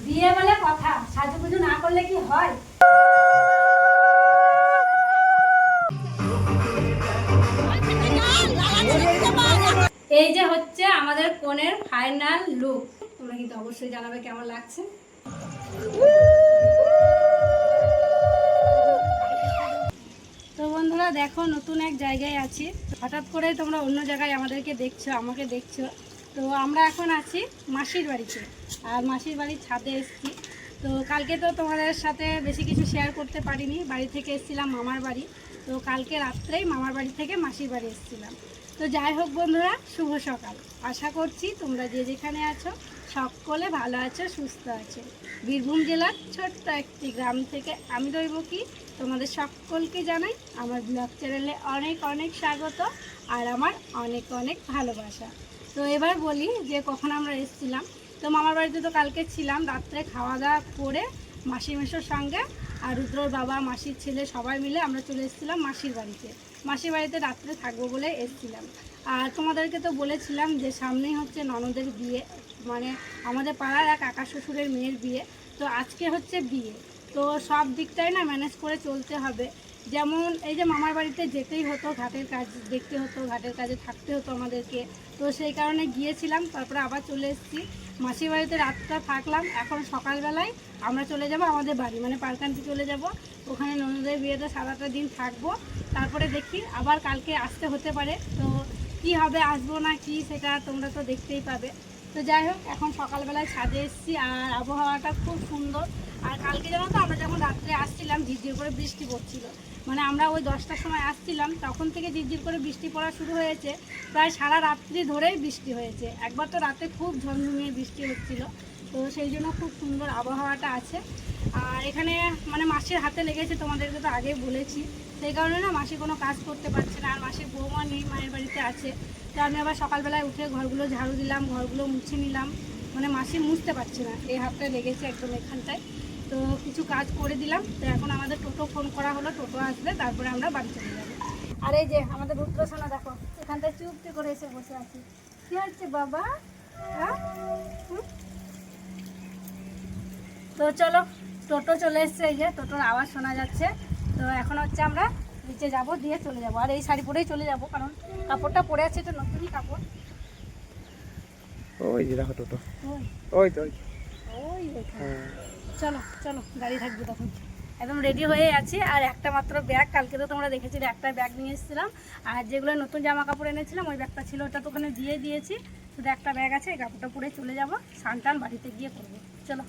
বিয়ে বলে কথা, সাজুগুজু না করলে কি হয়? এই যে হচ্ছে আমাদের কনের ফাইনাল লুক। তোমরা কিন্তু অবশ্যই জানাবে কেমন লাগছে। তো বন্ধুরা দেখো, নতুন এক জায়গায় আছি। হঠাৎ করে তোমরা অন্য জায়গায় আমাদেরকে দেখছো, আমাকে দেখছো। তো আমরা এখন আছি মাসির বাড়িতে, আর মাসির বাড়ির ছাদে এসেছি। তো কালকে তো তোমাদের সাথে বেশি কিছু শেয়ার করতে পারিনি, বাড়ি থেকে এসেছিলাম মামার বাড়ি। তো কালকে রাত্রেই মামার বাড়ি থেকে মাসির বাড়ি এসেছিলাম। তো যাই হোক বন্ধুরা, শুভ সকাল। আশা করছি তোমরা যে যেখানে আছো সকলে ভালো আছো, সুস্থ আছো। বীরভূম জেলার ছোট্ট একটি গ্রাম থেকে আমি দৈবকী তোমাদের সকলকে জানাই আমার ব্লগ চ্যানেলে অনেক অনেক স্বাগত আর আমার অনেক অনেক ভালোবাসা। তো এবার বলি যে কখন আমরা এসেছিলাম। তো মামার বাড়িতে তো কালকে ছিলাম, রাত্রে খাওয়া দাওয়া করে মাসি মেশোর সঙ্গে আর রুদ্রর বাবা, মাসির ছেলে সবাই মিলে আমরা চলে এসেছিলাম মাসির বাড়িতে। মাসির বাড়িতে রাত্রে থাকবো বলে এসেছিলাম। আর তোমাদেরকে তো বলেছিলাম যে সামনেই হচ্ছে ননদের বিয়ে, মানে আমাদের পাড়ার এক কাকা শ্বশুরের মেয়ের বিয়ে। তো আজকে হচ্ছে বিয়ে, তো সব দিকটাই না ম্যানেজ করে চলতে হবে। যেমন এই যে মামার বাড়িতে যেতেই হতো, ঘাটের কাজ দেখতে হতো, ঘাটের কাজে থাকতে হতো আমাদেরকে। তো সেই কারণে গিয়েছিলাম, তারপরে আবার চলে এসেছি মাসির বাড়িতে। রাতটা থাকলাম, এখন সকালবেলায় আমরা চলে যাব আমাদের বাড়ি, মানে পার্কান্তি চলে যাব। ওখানে ননদের বিয়েতে সারাটা দিন থাকবো। তারপরে দেখি আবার কালকে আসতে হতে পারে। তো কি হবে, আসবো না কি সেটা তোমরা তো দেখতেই পাবে। তো যাই হোক, এখন সকালবেলায় ছাদে এসেছি আর আবহাওয়াটা খুব সুন্দর। আর কালকে জানো তো, আমরা যখন রাত্রে আসছিলাম ঝিরঝির করে বৃষ্টি পড়ছিল। মানে আমরা ওই 10টার সময় আসছিলাম, তখন থেকে ঝিরঝির করে বৃষ্টি পড়া শুরু হয়েছে। প্রায় সারা রাত্রি ধরেই বৃষ্টি হয়েছে। একবার তো রাতে খুব ঝমঝমিয়ে বৃষ্টি হচ্ছিল। তো সেই জন্য খুব সুন্দর আবহাওয়াটা আছে। আর এখানে মানে মাসির হাতে লেগেছে, তোমাদেরকে তো আগেই বলেছি। সেই কারণে না মাসি কোনো কাজ করতে পারছে না, আর মাসির বৌমা নেই, মায়ের বাড়িতে আছে। তো আমি আবার সকালবেলায় উঠে ঘরগুলো ঝাড়ু দিলাম, ঘরগুলো মুছে নিলাম। মানে মাসি মুছতে পারছে না, এই হাতটা লেগেছে একদম এখানটায়। তো কিছু কাজ করে দিলাম। তো এখন আমাদের টোটো ফোন করা হলো, টোটো আসলে তারপরে আমরা বাড়ি চলে যাবো। আর এই যে আমাদের রুদ্রসোনা দেখো, এখানটায় চুপটি করে এসে বসে আছি। কি হচ্ছে বাবা? হ্যাঁ, তো চলো, টোটো চলে এসছে, এই যে টোটোর আওয়াজ শোনা যাচ্ছে। তো এখন হচ্ছে আমরা নিচে যাব, দিয়ে চলে যাব। আর এই শাড়ি পরেই চলে যাব, কারণ কাপড়টা পরে আছে, এটা নতুনই কাপড়। ওই যে দেখো টোটো, ওই ওই তো ওই চলো চলো, দাঁড়িয়ে থাকবো তখন। একদম রেডি হয়ে আছি। আর একটা মাত্র ব্যাগ, কালকে তো তোমরা দেখেছিলে একটা ব্যাগ নিয়ে এসেছিলাম। আর যেগুলো নতুন জামা কাপড় এনেছিলাম ওই ব্যাগটা ছিল, ওটা তো ওখানে দিয়ে দিয়েছি। শুধু একটা ব্যাগ আছে, এই কাপড়টা পরে চলে যাব, স্নান বাড়িতে গিয়ে করবো। চলো,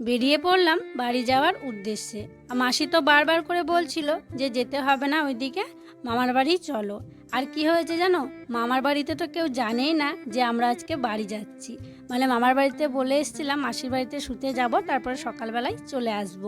বেরিয়ে পড়লাম বাড়ি যাওয়ার উদ্দেশ্যে। মাসি তো বারবার করে বলছিল যে যেতে হবে না ওইদিকে, মামার বাড়ি চলো। আর কি হয়েছে জানো, মামার বাড়িতে তো কেউ জানেই না যে আমরা আজকে বাড়ি যাচ্ছি। মানে মামার বাড়িতে বলে এসেছিলাম মাসির বাড়িতে শুতে যাব, তারপরে সকালবেলায় চলে আসব।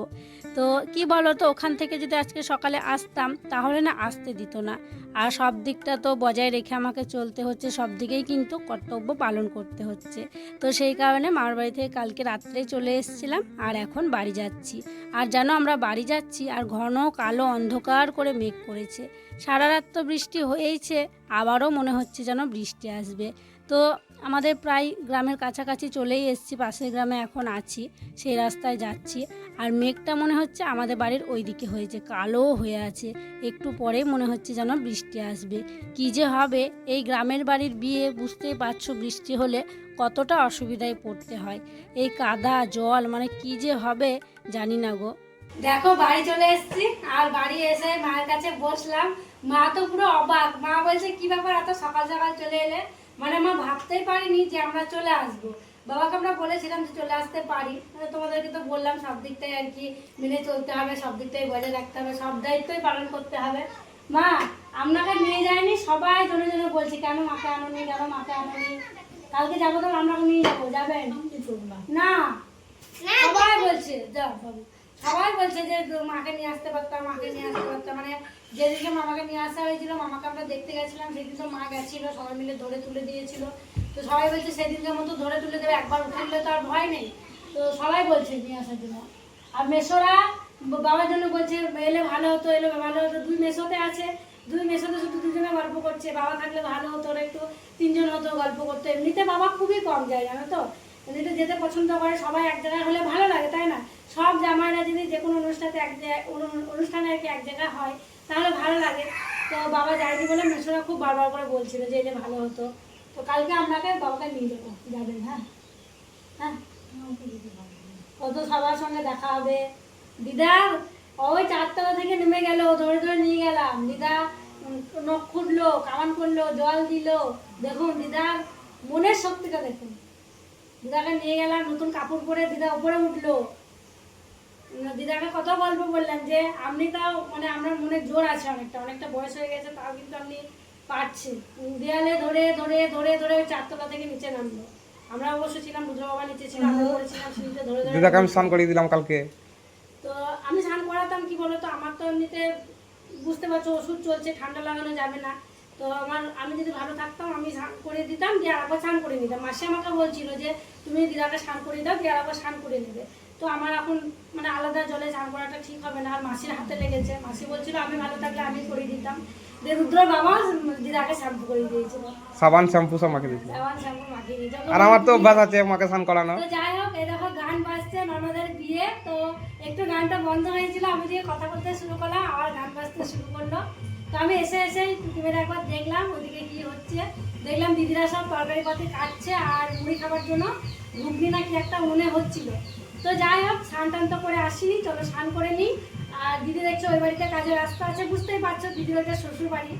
তো কি বলো তো, ওখান থেকে যদি আজকে সকালে আসতাম তাহলে না আসতে দিত না। আর সব দিকটা তো বজায় রেখে আমাকে চলতে হচ্ছে, সব দিকেই কিন্তু কর্তব্য পালন করতে হচ্ছে। তো সেই কারণে মামার বাড়ি থেকে কালকে রাত্রেই চলে এসেছিলাম, আর এখন বাড়ি যাচ্ছি। আর জানো, আমরা বাড়ি যাচ্ছি আর ঘন কালো অন্ধকার করে মেঘ করেছে। সারা রাত তো বৃষ্টি হয়েইছে, আবারও মনে হচ্ছে যেন বৃষ্টি আসবে। তো আমাদের প্রায় গ্রামের কাছাকাছি চলেই এসেছি, পাশের গ্রামে এখন আছি, সেই রাস্তায় যাচ্ছি। আর মেঘটা মনে হচ্ছে আমাদের বাড়ির ওই দিকে হয়েছে, কালো হয়ে আছে। একটু পরে মনে হচ্ছে যেন বৃষ্টি আসবে। কী যে হবে, এই গ্রামের বাড়ির বিয়ে বুঝতেই পারছো, বৃষ্টি হলে কতটা অসুবিধায় পড়তে হয়। এই কাদা জল, মানে কি যে হবে জানি না গো। দেখো বাড়ি চলে এসেছি, আর বাড়ি এসে মায়ের কাছে বসলাম। মা তো পুরো অবাক, মা বলছে কি ব্যাপার এত সকাল সকাল চলে এলে? মানে মা ভাবতেই পারিনি যে আমরা চলে আসবো। বাবাকে আমরা বলেছিলাম যে চলে আসতে পারি, তোমাদেরকে তো বললাম সব দিকটাই আর কি মেনে চলতে হবে, সব দিকটাই বজায় রাখতে হবে, সব দায়িত্বই পালন করতে হবে। মা, আপনাকে নিয়ে যায়নি, সবাই জনে জনে বলছে কেন মাকে আনোনি, কেন মাকে আনোনি। কালকে যাবো তো, আমরা নিয়ে যাবো, যাবেন না? সবাই বলছে, সবাই বলছে যে মাকে নিয়ে আসতে পারতাম, মাকে নিয়ে আসতে পারতাম। মানে যেদিকে মামাকে নিয়ে আসা হয়েছিল, মামাকে আমরা দেখতে গেছিলাম, সেদিন তো মা গেছিল, সবাই মিলে ধরে তুলে দিয়েছিল। তো সবাই বলছে সেদিনকার মতো ধরে তুলে দেবে, একবার উঠলে তো আর ভয় নেই। তো সবাই বলছে নিয়ে আসার জন্য। আর মেসোরা বাবার জন্য বলছে এলে ভালো হতো, এলে ভালো হতো। দুই মেসোতে আছে, দুই মেসোতে শুধু দুজনে গল্প করছে, বাবা থাকলে ভালো হতো, ওরা একটু তিনজন হতো গল্প করতো। এমনিতে বাবা খুবই কম যায় জানো তো, এমনিতে যেতে পছন্দ করে, সবাই এক জায়গায় হলে ভালো লাগে, তাই না? সব জামাইরা যদি যে কোনো অনুষ্ঠানে আর কি এক জায়গায় হয় তাহলে ভালো লাগে। তো বাবা যায়নি বলে মেসোরা খুব বারবার করে বলছিল যে এলে ভালো হতো। তো কালকে আপনাকে বাবাকে নিয়ে যাবো, যাবেন? হ্যাঁ হ্যাঁ, কত সবার সঙ্গে দেখা হবে। দিদা ওই 4 তলা থেকে নেমে গেল, ধরে ধরে নিয়ে গেলাম। দিদা নখ খুঁড়লো, কামান করলো, জল দিল। দেখুন দিদার মনের শক্তিটা দেখুন। দিদাকে নিয়ে গেলাম, নতুন কাপড় পরে দিদা উপরে উঠলো। দিদাকে কত গল্প বললাম যে আপনি তাও মানে আপনার মনে জোর আছে, অনেকটা বয়স হয়ে গেছে, তাও কিন্তু আপনি পারছেন। দেয়ালে ধরে ধরে ধরে ধরে 4 তলা থেকে নিচে নামলো। আমরা অবশ্য ছিলাম, রুদ্র বাবা নিচে ছিলাম, আমরা করেছিলাম সিঁড়িতে ধরে ধরে। দিদাকে আমি স্নান করিয়ে দিলাম কালকে। তো আমি স্নান করাতাম, কি বলতো, আমার তো এমনিতে বুঝতে পারছো ওষুধ চলছে, ঠান্ডা লাগানো যাবে না। তো আমি যদি ভালো থাকতাম আমি স্নান করে দিতাম, দিয়ে আরেকবার স্নান করে নিতাম। মাসি আমাকে বলছিল যে তুমি দিদাকে স্নান করে দাও, দিয়ে আরেকবার স্নান করে নেবে। তো আমার এখন মানে আলাদা জলে স্নান করাটা ঠিক হবে না, আর মাসির হাতে লেগেছে। মাসি বলছিল আমি ভালো থাকলে আমি করে দিতাম। দিয়ে রুদ্র বাবা দিদাকে শ্যাম্পু করে দিয়েছিল, সাবান শ্যাম্পু সব মাখিয়ে দিয়েছিল। সাবান শ্যাম্পু মাখিয়ে দিয়েছিল। আর আমার তো অভ্যাস আছে মাকে স্নান করানো। তো যাই হোক, এই দেখো গান বাজছে, ননদের বিয়ে। তো একটু গানটা বন্ধ হয়েছিল, আমি দিয়ে কথা বলতে শুরু করলাম, আবার গান বাজতে শুরু করলো। তো আমি এসে টুকিমেরে একবার দেখলাম ওইদিকে কি হচ্ছে। দেখলাম দিদিরা সব তরকারি পাতি কাটছে, আর মুড়ি খাবার জন্য ঘুগনি না কি একটা মনে হচ্ছিল। তো যাই হোক, স্নান টান তো করে আসিনি, চলো স্নান করে নিই। আর দিদি দেখছো ওই বাড়িতে কাজের রাস্তা আছে, বুঝতেই পারছো দিদি ওইটা শ্বশুর বাড়ি,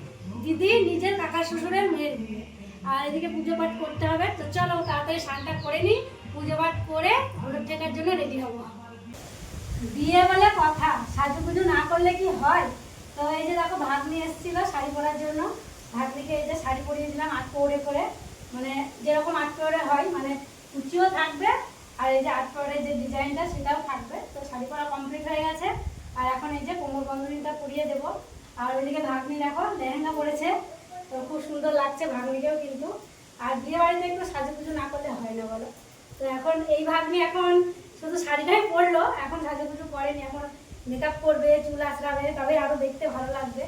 দিদি নিজের কাকা শ্বশুরের মেয়ের বিয়ে। আর এদিকে পুজো পাঠ করতে হবে। তো চলো তাড়াতাড়ি স্নানটা করে নিই, পুজো পাঠ করে হলুদ ঠেকার জন্য রেডি হবো। বিয়ে বলে কথা, সাজুগুজু না করলে কি হয়? তো এই যে দেখো ভাগ্নি এসেছিল শাড়ি পরার জন্য, ভাগ্নিকে এই যে শাড়ি পরিয়ে দিলাম 8 পৌড়ে করে, মানে যেরকম 8 পৌড়ে হয়, মানে কুচিও থাকবে আর এই যে 8 পৌড়ের যে ডিজাইনটা সেটাও থাকবে। তো শাড়ি পরা কমপ্লিট হয়ে গেছে, আর এখন এই যে কোমর বন্ধনীটা পরিয়ে দেবো। আর ওইদিকে ভাগ্নি দেখো লেহেঙ্গা পরেছে, তো খুব সুন্দর লাগছে ভাগ্নিকেও কিন্তু। আর বিয়ে বাড়িতে একটু সাজুগুজু না করলে হয় না বলো? তো এখন এই ভাগ্নি এখন শুধু শাড়িটাই পরলো, এখন সাজুগুজু করেনি, এখন মেকআপ করবে, চুল আঁচড়াবে, তবে আরো দেখতে ভালো লাগবে।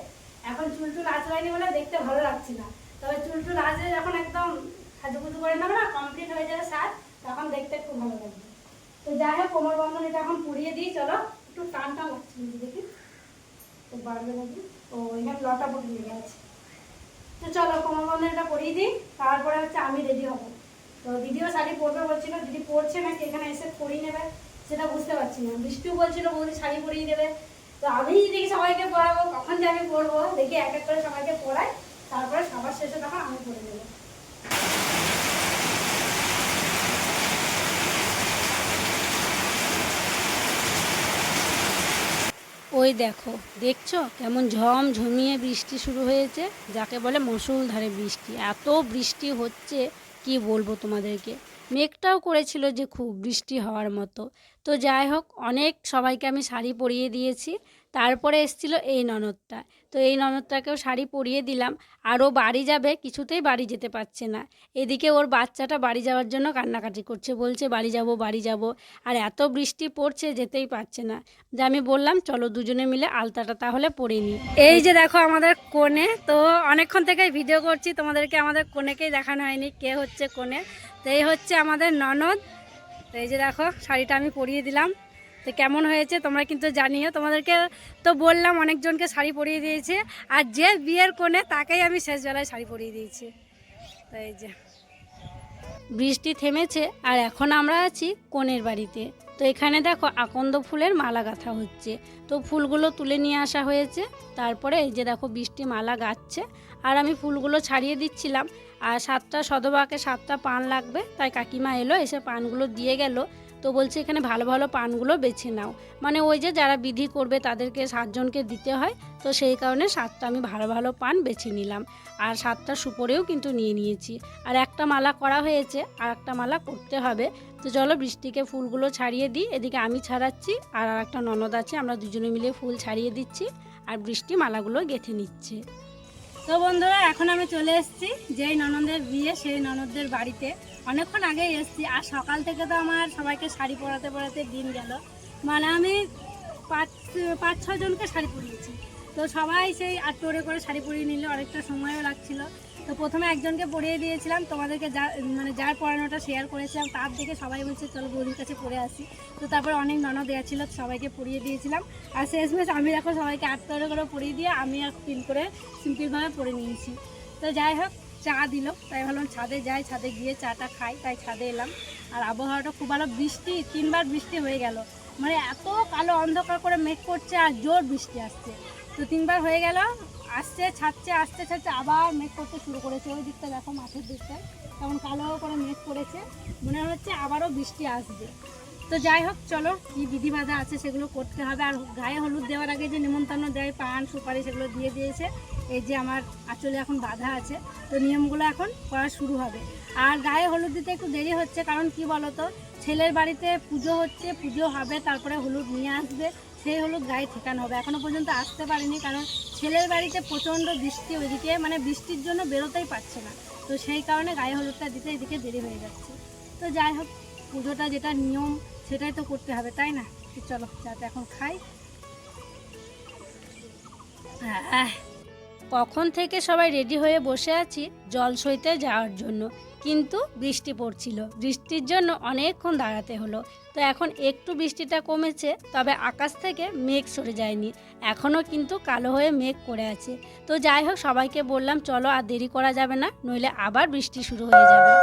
এখন চুল আঁচড়ায়নি বলে দেখতে ভালো লাগছে না, তবে চুল আঁচড়ে যখন একদম সাজুগুজু করে নেবে না, কমপ্লিট হয়ে যাবে সাজ, তখন দেখতে খুব ভালো লাগবে। তো যাই হোক, কোমর বন্ধনীটা এখন পরিয়ে দিই। চলো একটু টান টান লাগছে দেখি, তো বাড়বে নাকি? ও এখানে লটা পট লেগে আছে। তো চলো কোমর বন্ধনীটা পরিয়ে দিই, তারপরে হচ্ছে আমি রেডি হবো। তো দিদিও শাড়ি পরবে বলছিল, দিদি পরছে নাকি এখানে এসে পরিয়ে নেবে সেটা বুঝতে পারছি না। বৃষ্টিও বলছিল বৌদি শাড়ি পরিয়ে দেবে। তো আমি দেখি সবাইকে পরাবো, কখন যে আমি পরবো দেখি, এক এক করে সবাইকে পরাই, তারপরে সবার শেষে তখন আমি পরে দেবো। ওই দেখো, দেখছো কেমন ঝমঝমিয়ে বৃষ্টি শুরু হয়েছে, যাকে বলে মুষলধারে বৃষ্টি। এত বৃষ্টি হচ্ছে কি বলবো তোমাদেরকে। মেঘটাও করেছিল যে খুব বৃষ্টি হওয়ার মতো। তো যাই হোক, অনেক সবাইকে আমি শাড়ি পরিয়ে দিয়েছি। তারপরে এসেছিলো এই ননদটা, তো এই ননদটাকেও শাড়ি পরিয়ে দিলাম। আরও বাড়ি যাবে, কিছুতেই বাড়ি যেতে পারছে না। এদিকে ওর বাচ্চাটা বাড়ি যাওয়ার জন্য কান্নাকাটি করছে, বলছে বাড়ি যাব বাড়ি যাব। আর এত বৃষ্টি পড়ছে যেতেই পারছে না। যে আমি বললাম চলো দুজনে মিলে আলতাটা তাহলে পরে নিই। এই যে দেখো আমাদের কোণে, তো অনেকক্ষণ থেকে ভিডিও করছি, তোমাদেরকে আমাদের কোণেকেই দেখানো হয়নি কে হচ্ছে কোণে। তো এই হচ্ছে আমাদের ননদ। তো এই যে দেখো শাড়িটা আমি পরিয়ে দিলাম, তো কেমন হয়েছে তোমরা কিন্তু জানিও। তোমাদেরকে তো বললাম অনেকজনকে শাড়ি পরিয়ে দিয়েছে, আর যে বিয়ের কোণে তাকেই আমি শেষ বেলায় শাড়ি পরিয়ে দিয়েছি। তো এই যে বৃষ্টি থেমেছে, আর এখন আমরা আছি কনের বাড়িতে। তো এখানে দেখো আকন্দ ফুলের মালা গাঁথা হচ্ছে, তো ফুলগুলো তুলে নিয়ে আসা হয়েছে। তারপরে এই যে দেখো বৃষ্টি মালা গাঁথছে, আর আমি ফুলগুলো ছাড়িয়ে দিচ্ছিলাম। আর 7টা সদবাকে 7টা পান লাগবে, তাই কাকিমা এলো, এসে পানগুলো দিয়ে গেল। তো বলছে এখানে ভালো ভালো পানগুলো বেছে নাও, মানে ওই যে যারা বিধি করবে তাদেরকে 7 জনকে দিতে হয়। তো সেই কারণে 7টা আমি ভালো ভালো পান বেছে নিলাম, আর 7টা সুপরেও কিন্তু নিয়ে নিয়েছি। আর একটা মালা করা হয়েছে, আর একটা মালা করতে হবে। তো চলো বৃষ্টিকে ফুলগুলো ছাড়িয়ে দিই। এদিকে আমি ছাড়াচ্ছি, আর একটা ননদ আছে, আমরা দুজনে মিলে ফুল ছাড়িয়ে দিচ্ছি, আর বৃষ্টি মালাগুলো গেঁথে নিচ্ছে। তো বন্ধুরা, এখন আমি চলে এসেছি যেই ননদের বিয়ে সেই ননদদের বাড়িতে। অনেকক্ষণ আগেই এসেছি, আর সকাল থেকে তো আমার সবাইকে শাড়ি পরাতে পরাতে দিন গেল, মানে আমি 5-6 জনকে শাড়ি পরিয়েছি। তো সবাই সেই 8 পরে করে শাড়ি পরিয়ে নিল, অনেকটা সময়ও লাগছিল। তো প্রথমে একজনকে পড়িয়ে দিয়েছিলাম, তোমাদেরকে যার পড়ানোটা শেয়ার করেছিলাম তার দেখে সবাই বলছে চলো বৌদির কাছে পড়ে আসি। তো তারপর অনেক ননদ দেওয়া ছিল, সবাইকে পড়িয়ে দিয়েছিলাম। আর শেষমেশ আমি এখন সবাইকে আটটা করে পড়িয়ে দিয়ে আমি আর ফিল করে সিম্পলভাবে পড়ে নিয়েছি। তো যাই হোক, চা দিল, তাই ভাবলাম ছাদে যাই, ছাদে গিয়ে চাটা খাই, তাই ছাদে এলাম। আর আবহাওয়াটা খুব ভালো, বৃষ্টি 3বার বৃষ্টি হয়ে গেল, মানে এত কালো অন্ধকার করে মেঘ করছে আর জোর বৃষ্টি আসছে। তো 3বার হয়ে গেল, আসছে ছাড়ছে, আসছে ছাড়ছে, আবার মেঘ করতে শুরু করেছে। ওই দিকটা দেখো, মাঠের দিকটায় তেমন কালো করে মেঘ করেছে, মনে হচ্ছে আবারও বৃষ্টি আসবে। তো যাই হোক, চলো কী বিধিবাধা আছে সেগুলো করতে হবে। আর গায়ে হলুদ দেওয়ার আগে যে নিমন্ত্রণ দেয়, পান সুপারি সেগুলো দিয়ে দিয়েছে। এই যে আমার আঁচলে এখন বাঁধা আছে, তো নিয়মগুলো এখন করা শুরু হবে। আর গায়ে হলুদ দিতে একটু দেরি হচ্ছে, কারণ কি বলতো, ছেলের বাড়িতে পুজো হচ্ছে, পুজো হবে, তারপরে হলুদ নিয়ে আসবে, সেই হলুদ গায়ে ঠেকানো হবে। এখনও পর্যন্ত আসতে পারেনি, কারণ ছেলের বাড়িতে প্রচণ্ড বৃষ্টি, ওইদিকে মানে বৃষ্টির জন্য বেরোতেই পারছে না। তো সেই কারণে গায়ে হলুদটা দিতে এদিকে দেরি হয়ে যাচ্ছে। তো যাই হোক, পুজোটা যেটা নিয়ম সেটাই তো করতে হবে, তাই না? তো চলো চাটা এখন খাই। কখন থেকে সবাই রেডি হয়ে বসে আছি জল সইতে যাওয়ার জন্য, কিন্তু বৃষ্টি পড়ছিল, বৃষ্টির জন্য অনেকক্ষণ দাঁড়াতে হলো। তো এখন একটু বৃষ্টিটা কমেছে, তবে আকাশ থেকে মেঘ সরে যায়নি, এখনও কিন্তু কালো হয়ে মেঘ করে আছে। তো যাই হোক, সবাইকে বললাম চলো আর দেরি করা যাবে না, নইলে আবার বৃষ্টি শুরু হয়ে যাবে।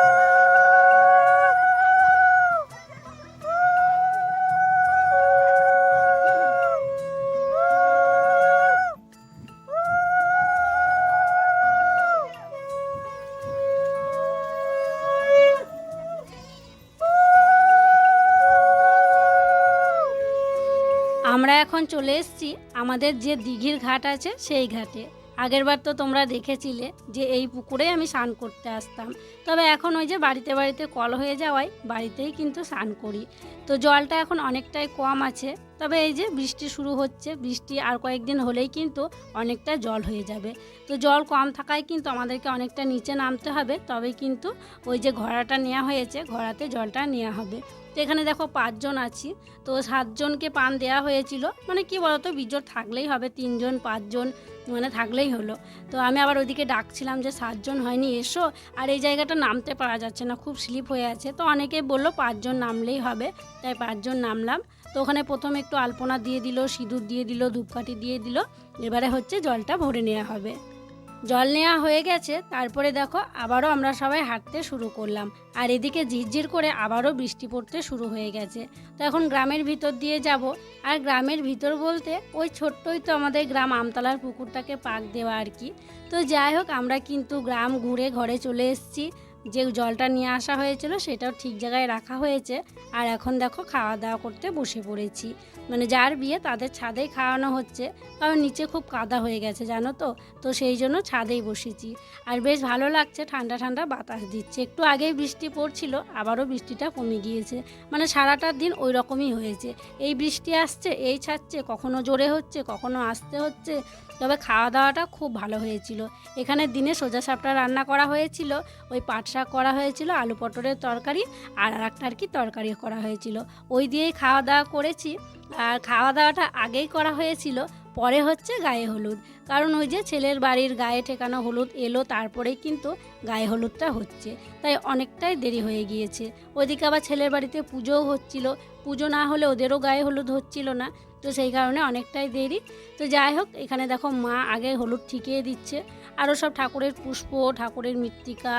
আমরা এখন চলে এসেছি আমাদের যে দিঘির ঘাট আছে সেই ঘাটে। আগেরবার তো তোমরা দেখেছিলে যে এই পুকুরে আমি স্নান করতে আসতাম, তবে এখন ওই যে বাড়িতে বাড়িতে কল হয়ে যাওয়ায় বাড়িতেই কিন্তু স্নান করি। তো জলটা এখন অনেকটাই কম আছে, তবে এই যে বৃষ্টি শুরু হচ্ছে, বৃষ্টি আর কয়েকদিন হলেই কিন্তু অনেকটা জল হয়ে যাবে। তো জল কম থাকায় কিন্তু আমাদেরকে অনেকটা নিচে নামতে হবে, তবেই কিন্তু ওই যে ঘোড়াটা নেওয়া হয়েছে, ঘোড়াতে জলটা নেওয়া হবে। তো এখানে দেখো 5 জন আছি, তো 7 জনকে পান দেওয়া হয়েছিল, মানে কি বলতো, বিজোড় থাকলেই হবে, 3 জন 5 জন মানে থাকলেই হলো। তো আমি আবার ওইদিকে ডাকছিলাম যে 7 জন হয়নি, এসো। আর এই জায়গাটা নামতে পারা যাচ্ছে না, খুব স্লিপ হয়ে আছে। তো অনেকেই বললো 5 জন নামলেই হবে, তাই 5 জন নামলাম। তো ওখানে প্রথমে একটু আলপনা দিয়ে দিল, সিঁদুর দিয়ে দিল, ধূপকাঠি দিয়ে দিল, এবারে হচ্ছে জলটা ভরে নেওয়া হবে। জল নেওয়া হয়ে গেছে, তারপরে দেখো আবারও আমরা সবাই হাঁটতে শুরু করলাম। আর এদিকে ঝিরঝির করে আবারও বৃষ্টি পড়তে শুরু হয়ে গেছে। তো এখন গ্রামের ভিতর দিয়ে যাব। আর গ্রামের ভিতর বলতে ওই ছোট্টই তো আমাদের গ্রাম, আমতলার পুকুরটাকে পাক দেওয়া আর কি। তো যাই হোক, আমরা কিন্তু গ্রাম ঘুরে ঘরে চলে এসেছি। যে জলটা নিয়ে আসা হয়েছিল সেটাও ঠিক জায়গায় রাখা হয়েছে। আর এখন দেখো খাওয়া দাওয়া করতে বসে পড়েছি, মানে যার বিয়ে তাদের ছাদেই খাওয়ানো হচ্ছে, কারণ নিচে খুব কাদা হয়ে গেছে জানো তো। তো সেই জন্য ছাদেই বসেছি। আর বেশ ভালো লাগছে, ঠান্ডা ঠান্ডা বাতাস দিচ্ছে। একটু আগেই বৃষ্টি পড়ছিল, আবারও বৃষ্টিটা কমে গিয়েছে, মানে সারাটা দিন ওই রকমই হয়েছে। এই বৃষ্টি আসছে, এই ছাড়ছে, কখনো জোরে হচ্ছে, কখনো আসতে হচ্ছে। তবে খাওয়া দাওয়াটা খুব ভালো হয়েছিল। এখানে দিনে সোজা সাপটা রান্না করা হয়েছিল, ওই পাট শাক করা হয়েছিল, আলু পটলের তরকারি, আর একটা আর কি তরকারি করা হয়েছিল, ওই দিয়েই খাওয়া দাওয়া করেছি। আর খাওয়া দাওয়াটা আগেই করা হয়েছিল, পরে হচ্ছে গায়ে হলুদ, কারণ ওই যে ছেলের বাড়ির গায়ে ঠেকানো হলুদ এলো, তারপরেই কিন্তু গায়ে হলুদটা হচ্ছে, তাই অনেকটাই দেরি হয়ে গিয়েছে। ওইদিকে আবার ছেলের বাড়িতে পুজোও হচ্ছিল, পুজো না হলে ওদেরও গায়ে হলুদ হচ্ছিল না, তো সেই কারণে অনেকটাই দেরি। তো যাই হোক, এখানে দেখো মা আগে হলুদ ঠিকিয়ে দিচ্ছে, আরও সব ঠাকুরের পুষ্প, ঠাকুরের মৃত্তিকা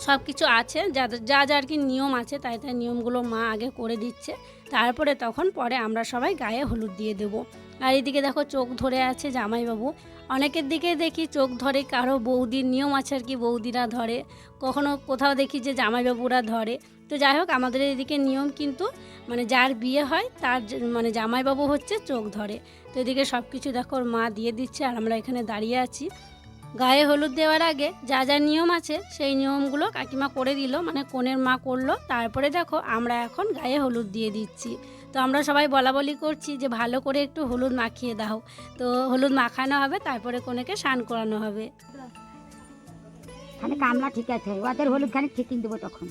সব কিছু আছে, যা যা আর কি নিয়ম আছে, তাই তাই নিয়মগুলো মা আগে করে দিচ্ছে, তারপরে তখন পরে আমরা সবাই গায়ে হলুদ দিয়ে দেবো। আর এদিকে দেখো চোখ ধরে আছে জামাইবাবু, অনেকের দিকে দেখি চোখ ধরে, কারো বৌদির নিয়ম আছে আর কি, বৌদিরা ধরে, কখনো কোথাও দেখি যে জামাইবাবুরা ধরে। তো যাই হোক, আমাদের এদিকে নিয়ম কিন্তু মানে যার বিয়ে হয় তার মানে জামাইবাবু হচ্ছে চোখ ধরে। তো এদিকে সব কিছু দেখো ওর মা দিয়ে দিচ্ছে, আর আমরা এখানে দাঁড়িয়ে আছি। গায়ে হলুদ দেওয়ার আগে যা যা নিয়ম আছে সেই নিয়মগুলো কাকিমা করে দিল, মানে কনের মা করলো, তারপরে দেখো আমরা এখন গায়ে হলুদ দিয়ে দিচ্ছি। তো আমরা সবাই বলা বলি করছি যে ভালো করে একটু হলুদ মাখিয়ে দাও। তো হলুদ মাখানো হবে, তারপরে কনেকে স্নান করানো হবে। খালি কামলা ঠিক আছে, ওদের হলুদ খানি ঠিকিয়ে দেবো তখন।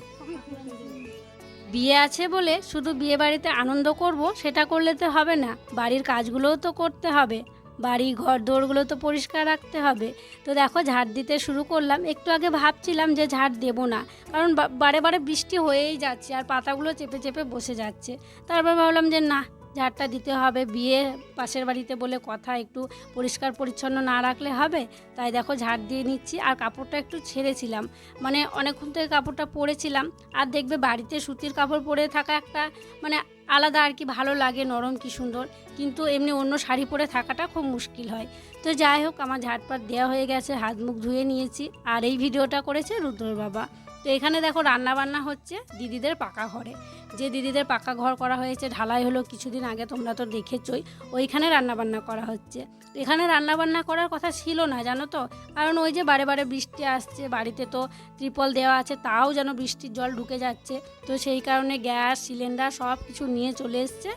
বিয়ে আছে বলে শুধু বিয়ে বাড়িতে আনন্দ করব সেটা করলে তো হবে না, বাড়ির কাজগুলোও তো করতে হবে। বাড়ি ঘর দোরগুলো তো পরিষ্কার রাখতে হবে। তো দেখো ঝাড় দিতে শুরু করলাম। একটু আগে ভাবছিলাম যে ঝাড় দেবো না, কারণ বারে বারে বৃষ্টি হয়েই যাচ্ছে আর পাতাগুলো চেপে চেপে বসে যাচ্ছে। তারপর ভাবলাম যে না, ঝাড়টা দিতে হবে, বিয়ে পাশের বাড়িতে বলে কথা, একটু পরিষ্কার পরিচ্ছন্ন না রাখলে হবে। তাই দেখো ঝাড় দিয়ে নিচ্ছি। আর কাপড়টা একটু ছেড়েছিলাম, মানে অনেকক্ষণ থেকে কাপড়টা পরেছিলাম। আর দেখবে বাড়িতে সুতির কাপড় পরে থাকা একটা মানে আলাদা আর কি, ভালো লাগে, নরম কি সুন্দর। কিন্তু এমনি অন্য শাড়ি পরে থাকাটা খুব মুশকিল হয়। তো যাই হোক, আমার ঝাড়পাট দেওয়া হয়ে গেছে, হাত মুখ ধুয়ে নিয়েছি। আর এই ভিডিওটা করেছে রুদ্রর বাবা। তো এখানে দেখো রান্না বান্না হচ্ছে দিদিদের পাকা ঘরে। যে দিদিদের পাকা ঘর করা হয়েছে, ঢালাই হলো কিছুদিন আগে, তোমরা তো দেখেছই। ওইখানে রান্নাবান্না করা হচ্ছে। এখানে রান্নাবান্না করার কথা ছিল না জানো তো, কারণ ওই যে বারে বারে বৃষ্টি আসছে, বাড়িতে তো ত্রিপল দেওয়া আছে, তাও যেন বৃষ্টির জল ঢুকে যাচ্ছে। তো সেই কারণে গ্যাস সিলিন্ডার সব কিছু নিয়ে চলে এসছে।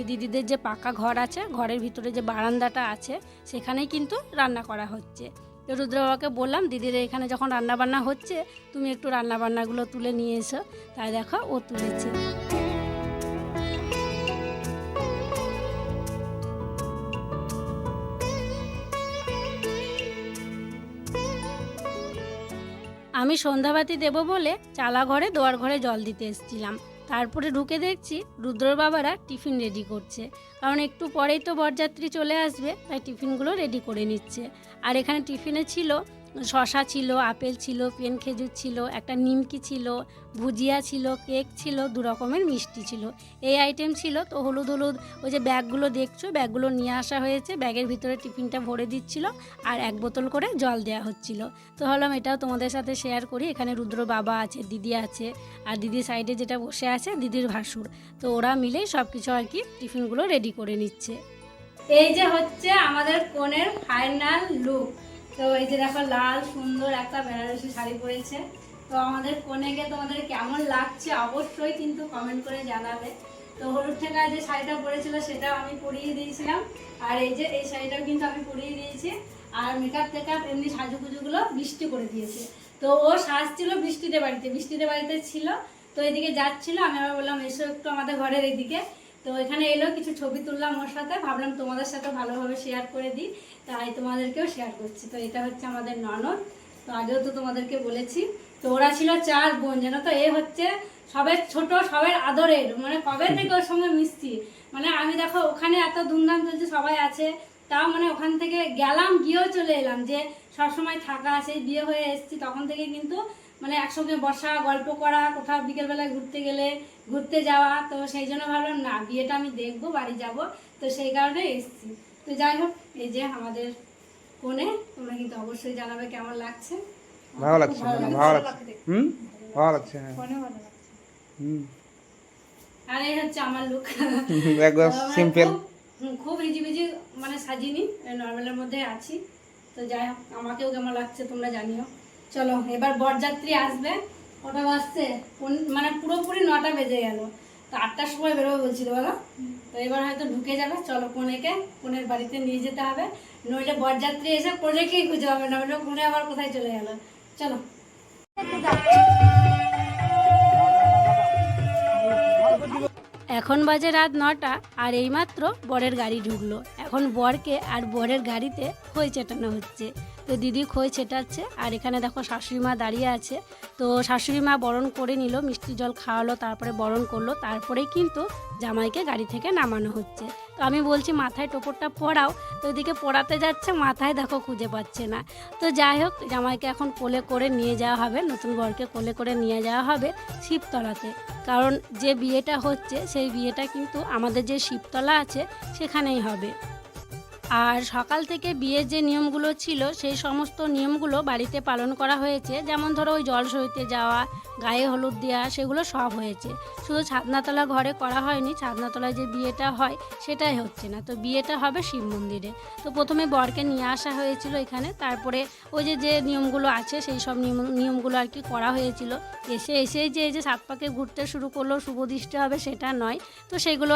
দিদিদের যে পাকা ঘর আছে, ঘরের ভিতরে যে বারান্দাটা আছে, সেখানেই কিন্তু রান্না করা হচ্ছে। তো রুদ্র বাবাকে বললাম, দিদির এখানে যখন রান্নাবান্না হচ্ছে তুমি একটু রান্নাবান্নাগুলো তুলে নিয়ে এসো। তাই দেখো ও তুলেছে। আমি সন্ধ্যাবাতি দেব বলে চালা ঘরে দোয়ার ঘরে জল দিতে এসেছিলাম। তারপরে ঢুকে দেখছি রুদ্রর বাবারা টিফিন রেডি করছে, কারণ একটু পরেই তো বরযাত্রী চলে আসবে, তাই টিফিনগুলো রেডি করে নিচ্ছে। আর এখানে টিফিনে ছিল শশা ছিল, আপেল ছিল, পেন খেজুর ছিল, একটা নিমকি ছিল, ভুজিয়া ছিল, কেক ছিল, 2 রকমের মিষ্টি ছিল, এই আইটেম ছিল। তো হলুদ হলুদ ওই যে ব্যাগগুলো দেখছো, ব্যাগগুলো নিয়ে আসা হয়েছে, ব্যাগের ভিতরে টিফিনটা ভরে দিচ্ছিল আর 1 বোতল করে জল দেওয়া হচ্ছিল। তো ভাবলাম এটাও তোমাদের সাথে শেয়ার করি। এখানে রুদ্র বাবা আছে, দিদি আছে, আর দিদির সাইডে যেটা বসে আছে দিদির ভাসুর। তো ওরা মিলেই সব কিছু আর কি টিফিনগুলো রেডি করে নিচ্ছে। এই যে হচ্ছে আমাদের কনের ফাইনাল লুক। তো এই যে দেখো লাল সুন্দর একটা বেনারসি শাড়ি পরেছে। তো আমাদের কনেকে তোমাদের কেমন লাগছে অবশ্যই কিন্তু কমেন্ট করে জানাবে। তো হলুদ ঠেকায় যে শাড়িটা পরেছিল সেটাও আমি পরিয়ে দিয়েছিলাম, আর এই যে এই শাড়িটাও কিন্তু আমি পরিয়ে দিয়েছি। আর মেকআপ টেকআপ এমনি সাজুগুজুগুলো বৃষ্টি করে দিয়েছে। তো ও সাজছিল বৃষ্টিতে বাড়িতে ছিল। তো এদিকে যাচ্ছিল, আমি আবার বললাম এসো একটু আমাদের ঘরের এইদিকে। তো এখানে এলো, কিছু ছবি তুললাম ওর সাথে, ভাবলাম তোমাদের সাথে ভালোভাবে শেয়ার করে দিই, তাই তোমাদেরকেও শেয়ার করছি। তো এটা হচ্ছে আমাদের ননদ। তো আগেও তো তোমাদেরকে বলেছি। তো ওরা ছিল 4 বোন, জানো তো। এ হচ্ছে সবের ছোট, সবের আদরের, মানে কবে থেকে ওর সঙ্গে মিশছি। মানে আমি দেখো ওখানে এত ধুমধাম চলছে, সবাই আছে, তাও মানে ওখান থেকে গেলাম, গিয়েও চলে এলাম, যে সবসময় থাকা, সেই বিয়ে হয়ে এসেছি তখন থেকে কিন্তু মানে একসঙ্গে বসা, গল্প করা, কোথাও বিকেলবেলায় ঘুরতে গেলে ঘুরতে যাওয়া। তো সেই জন্য ভাবলাম না, বিয়েটা আমি দেখবো, বাড়ি যাব, তো সেই কারণে এসেছি। তো যাই হোক, এই যে আমাদের কোণে, তোমরা কিন্তু অবশ্যই জানাবে কেমন লাগছে। ভালো লাগছে, ভালো লাগছে। ভালো লাগছে, হ্যাঁ। আর এই হচ্ছে আমার লুক, একদম সিম্পল, খুব হিজিবিজি মানে সাজিনি, নর্মালের মধ্যে আছি। তো যাই হোক, আমাকেও কেমন লাগছে তোমরা জানিও। চলো এবার বরযাত্রী আসবে, ওটা বাজছে মানে পুরোপুরি 9টা বেজে গেল। তো 8টার সময় বেরোবে বলছিল বলো। তো এবার হয়তো ঢুকে যাবে। চলো কোনের বাড়িতে নিয়ে যেতে হবে, নইলে বরযাত্রী এসে কোনেকেই খুঁজে হবে না, কোনে আবার কোথায় চলে গেল। চলো। এখন বাজে রাত 9টা, আর এইমাত্র বরের গাড়ি ঢুকলো। এখন বরকে আর বরের গাড়িতে খই চেটানো হচ্ছে। তো দিদি খই ছেটাচ্ছে, আর এখানে দেখো শাশুড়ি মা দাঁড়িয়ে আছে। তো শাশুড়ি মা বরণ করে নিল, মিষ্টি জল খাওয়ালো, তারপরে বরণ করলো, তারপরেই কিন্তু জামাইকে গাড়ি থেকে নামানো হচ্ছে। তো আমি বলছি মাথায় টোপরটা পরাও, তো এদিকে পরাতে যাচ্ছে, মাথায় দেখো খুঁজে পাচ্ছে না। তো যাই হোক, জামাইকে এখন কোলে করে নিয়ে যাওয়া হবে, নতুন বরকে কোলে করে নিয়ে যাওয়া হবে শিবতলাতে। কারণ যে বিয়েটা হচ্ছে সেই বিয়েটা কিন্তু আমাদের যে শিবতলা আছে সেখানেই হবে। আর সকাল থেকে বিয়ের যে নিয়মগুলো ছিল সেই সমস্ত নিয়মগুলো বাড়িতে পালন করা হয়েছে। যেমন ধরো ওই জল সইতে যাওয়া, গায়ে হলুদ দেওয়া, সেগুলো সব হয়েছে। শুধু ছাদনাতলা ঘরে করা হয়নি, ছাদনাতলায় যে বিয়েটা হয় সেটাই হচ্ছে না। তো বিয়েটা হবে শিব মন্দিরে। তো প্রথমে বরকে নিয়ে আসা হয়েছিল এখানে, তারপরে ওই যে নিয়মগুলো আছে সেই সব নিয়মগুলো আর কি করা হয়েছিল। এসেই যে এই যে 7 পাকে ঘুরতে শুরু করলো, শুভদৃষ্টি হবে সেটা নয়। তো সেগুলো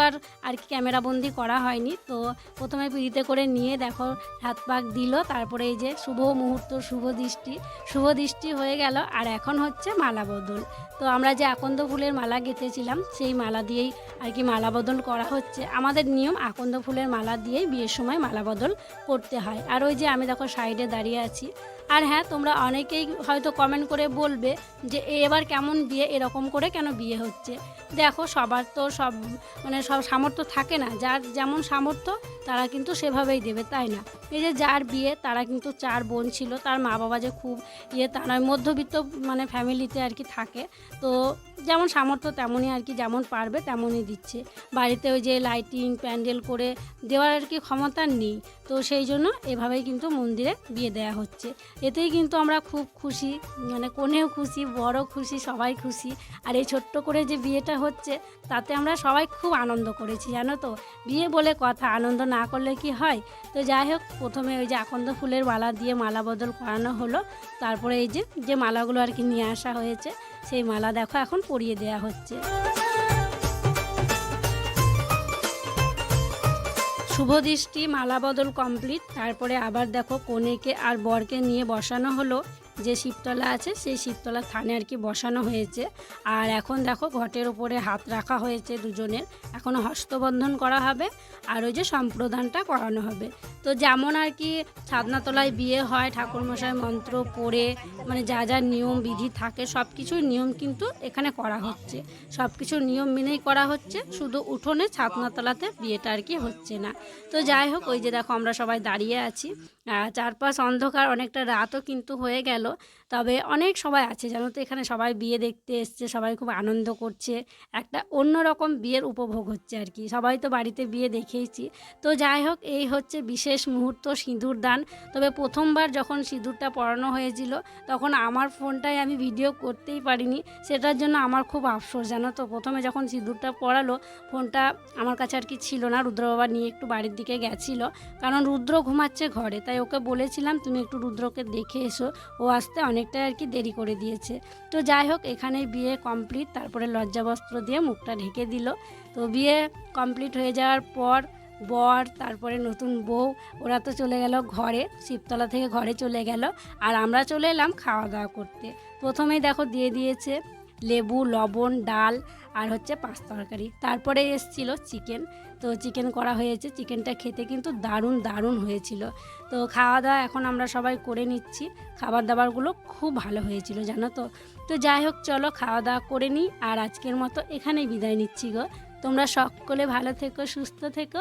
আর কি ক্যামেরাবন্দি করা হয়নি। তো প্রথমে পিড়িতে করে নিয়ে দেখো হাত পাক দিল, তারপরে এই যে শুভ মুহূর্ত, শুভ দৃষ্টি হয়ে গেল। আর এখন হচ্ছে মালা বদল। তো আমরা যে আকন্দ ফুলের মালা গেঁথেছিলাম সেই মালা দিয়েই আর কি মালা বদল করা হচ্ছে। আমাদের নিয়ম আকন্দ ফুলের মালা দিয়েই বিয়ের সময় মালা বদল করতে হয়। আর ওই যে আমি দেখো সাইডে দাঁড়িয়ে আছি। আর হ্যাঁ, তোমরা অনেকেই হয়তো কমেন্ট করে বলবে যে এবার কেমন বিয়ে, এরকম করে কেন বিয়ে হচ্ছে। দেখো সবার তো সব সামর্থ্য থাকে না, যার যেমন সামর্থ্য তারা কিন্তু সেভাবেই দেবে, তাই না? এই যে যার বিয়ে, তারা কিন্তু 4 বোন ছিল, তার মা বাবা যে খুব তারা মধ্যবিত্ত ফ্যামিলিতে আর কি থাকে। তো যেমন সামর্থ্য তেমনই আর কি, যেমন পারবে তেমনই দিচ্ছে। বাড়িতে ওই যে লাইটিং প্যান্ডেল করে দেওয়ার আর কি ক্ষমতা নেই, তো সেই জন্য এভাবেই কিন্তু মন্দিরে বিয়ে দেওয়া হচ্ছে। এতেই কিন্তু আমরা খুব খুশি, কনেও খুশি, বড় খুশি, সবাই খুশি। আর এই ছোট্ট করে যে বিয়েটা হচ্ছে তাতে আমরা সবাই খুব আনন্দ করেছি, জানো তো। বিয়ে বলে কথা, আনন্দ না করলে কি হয়। তো যাই হোক, প্রথমে ওই যে আকন্দ ফুলের মালা দিয়ে মালা বদল করানো হলো। তারপরে এই যে মালাগুলো আর কি নিয়ে আসা হয়েছে, সেই মালা দেখো এখন পরিয়ে দেওয়া হচ্ছে। শুভ দৃষ্টি, মালা বদল কমপ্লিট। তারপরে আবার দেখো কনেকে আর বরকে নিয়ে বসানো হলো। যে শিবতলা আছে সেই শিবতলা থানে আর কি বসানো হয়েছে। আর এখন দেখো ঘটের ওপরে হাত রাখা হয়েছে দুজনের, এখন হস্তবন্ধন করা হবে আর ওই যে সম্প্রদানটা করানো হবে। তো যেমন আর কি ছাদনাতলায় বিয়ে হয়, ঠাকুরমশাই মন্ত্র পড়ে যা যা নিয়ম বিধি থাকে সব কিছুর নিয়ম কিন্তু এখানে করা হচ্ছে, সব কিছুর নিয়ম মেনেই করা হচ্ছে। শুধু উঠোনে ছাদনাতলাতে বিয়েটা আর কি হচ্ছে না। তো যাই হোক, ওই যে দেখো আমরা সবাই দাঁড়িয়ে আছি, চারপাশ অন্ধকার, অনেকটা রাতও কিন্তু হয়ে গেল। তবে অনেক সবাই আছে জানো তো, এখানে সবাই বিয়ে দেখতে এসছে, সবাই খুব আনন্দ করছে, একটা অন্যরকম বিয়ের উপভোগ হচ্ছে আর কি। সবাই তো বাড়িতে বিয়ে দেখেইছি। তো যাই হোক, এই হচ্ছে বিশেষ মুহূর্ত, সিঁদুর দান। তবে প্রথমবার যখন সিঁদুরটা পরানো হয়েছিল তখন আমার ফোনটায় আমি ভিডিও করতেই পারিনি, সেটার জন্য আমার খুব আফসোস, জানো তো। প্রথমে যখন সিঁদুরটা পরালো ফোনটা আমার কাছে আর কি ছিল না, রুদ্র বাবা নিয়ে একটু বাড়ির দিকে গেছিলো, কারণ রুদ্র ঘুমাচ্ছে ঘরে। তাই ওকে বলেছিলাম তুমি একটু রুদ্রকে দেখে এসো, ও আসতে অনেকটাই আর কি দেরি করে দিয়েছে। তো যাই হোক, এখানে বিয়ে কমপ্লিট। তারপরে লজ্জাবস্ত্র দিয়ে মুখটা ঢেকে দিল। তো বিয়ে কমপ্লিট হয়ে যাওয়ার পর বর, তারপরে নতুন বউ, ওরা তো চলে গেল ঘরে, শিবতলা থেকে ঘরে চলে গেল। আর আমরা চলে এলাম খাওয়া দাওয়া করতে। প্রথমেই দেখো দিয়ে দিয়েছে লেবু, লবণ, ডাল আর হচ্ছে 5 তরকারি। তারপরে এসছিল চিকেন। তো চিকেন করা হয়েছে, চিকেনটা খেতে কিন্তু দারুণ হয়েছিল। তো খাওয়া দাওয়া এখন আমরা সবাই করে নিচ্ছি, খাবার দাবারগুলো খুব ভালো হয়েছিল, জানো তো। তো যাই হোক, চলো খাওয়া দাওয়া করে নিই। আর আজকের মতো এখানেই বিদায় নিচ্ছি গো। তোমরা সকলে ভালো থেকো, সুস্থ থেকো।